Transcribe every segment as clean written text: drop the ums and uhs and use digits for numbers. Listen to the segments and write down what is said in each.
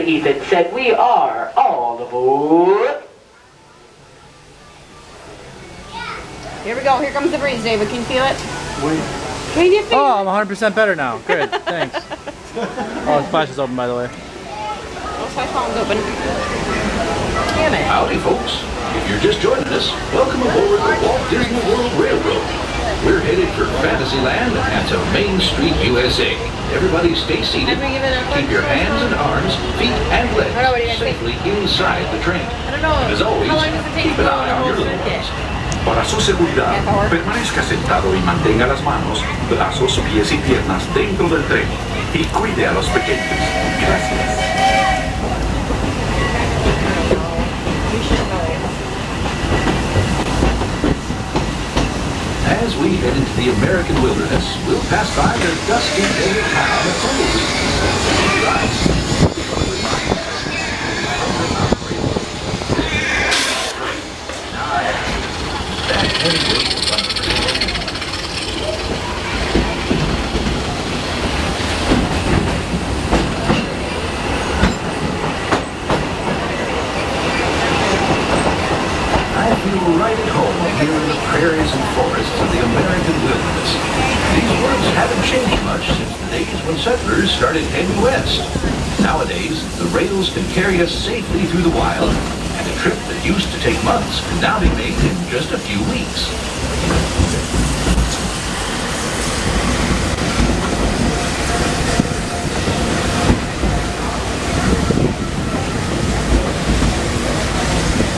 Ethan said we are all aboard. Here we go. Here comes the breeze, David. Can you feel it? Wait. Can you feel Oh, I'm 100% better now. Good, thanks. Oh, the splash is open, by the way. Oh, my phone's open. Damn it. Howdy, folks. If you're just joining us, welcome aboard the Walt Disney World Railroad. We're headed for Fantasyland and to Main Street, USA. Everybody stay seated. Keep your hands and arms, feet, and legs safely inside the train. And as always, keep an eye on your little ones. Para su seguridad, permanezca sentado y mantenga las manos, brazos, pies y piernas dentro del tren y cuide a los pequeños. Gracias. As we head into the American wilderness, we'll pass by their dusty desert town of Tumbleweed. Right. I feel right at home here in the prairies and forests of the American wilderness. These woods haven't changed much since the days when settlers started heading west. Nowadays, the rails can carry us safely through the wild, and a trip that used to take months can now be made in just a few weeks.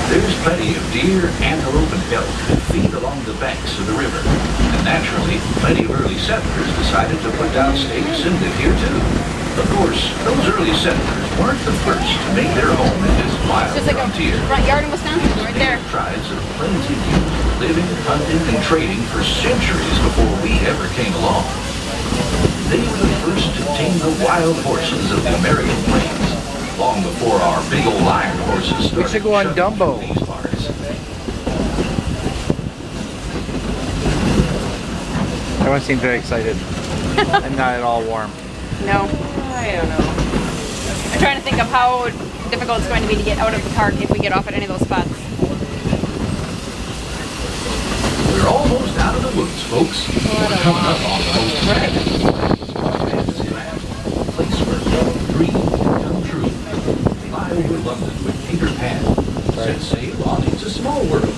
There's plenty of deer, antelope, and elk that feed along the banks of the river. And naturally, plenty of early settlers decided to put down stakes and live here too. Of course, those early settlers weren't the first to make their home in this wild Just like frontier. a front yard in Wisconsin, right there. Tribes of primitive used living, hunting, and trading for centuries before we ever came along. They were the first to tame the wild horses of the American plains, long before our big old iron horses started. We should go on shoving Dumbo. through these parts. Everyone seemed very excited. I'm not at all warm. No. I don't know. I'm trying to think of how difficult it's going to be to get out of the park if we get off at any of those spots. We're almost out of the woods, folks. We're coming up on the most Fantasyland, a place where all dreams can come true. Fly over London with Peter Pan. Set sail on It's a Small World.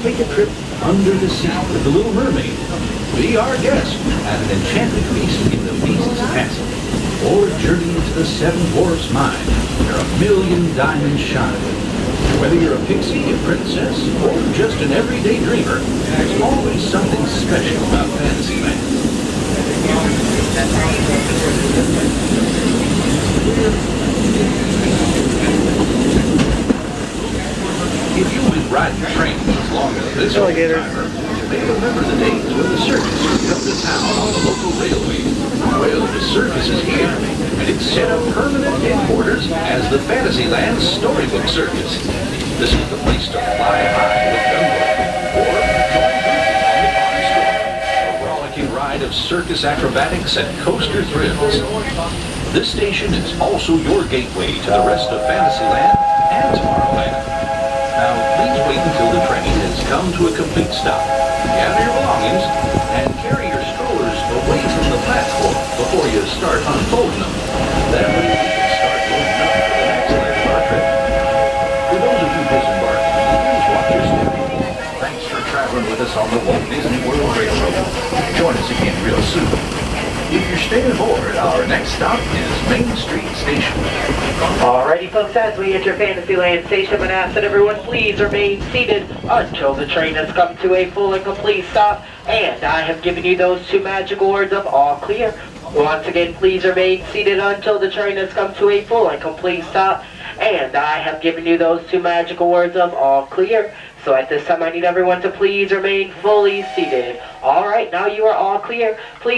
Take a trip under the sea with the Little Mermaid. Be our guest at an enchanted feast in the Beast's Castle. Or journey into the Seven Dwarfs' mine, where a million diamonds shine. Whether you're a pixie, a princess, or just an everyday dreamer, there's always something special about Fantasyland. If you've been riding trains as long as this old timer, you may remember the days when the circus would come to town on the local railway. Well, the circus is here, and it's set up permanent headquarters as the Fantasyland Storybook Circus. This is the place to fly high with Dumbo, or join Goofy on the Barnstorm, a rollicking ride of circus acrobatics and coaster thrills. This station is also your gateway to the rest of Fantasyland and Tomorrowland. Now, please wait until the train has come to a complete stop. Gather your belongings and carry your strollers away from the platform before you start unfolding them. That way we can start loading up for the next leg of our trip. For those of you disembarking, please watch your step. Thanks for traveling with us on the Walt Disney World Railroad. Join us again real soon. If you're staying aboard, our next stop is Main Street Station. Alrighty folks, as we enter Fantasyland Station, and ask that everyone please remain seated until the train has come to a full and complete stop, and I have given you those two magical words of all clear. Once again, please remain seated until the train has come to a full and complete stop, and I have given you those two magical words of all clear. So at this time, I need everyone to please remain fully seated. Alright, now you are all clear. Please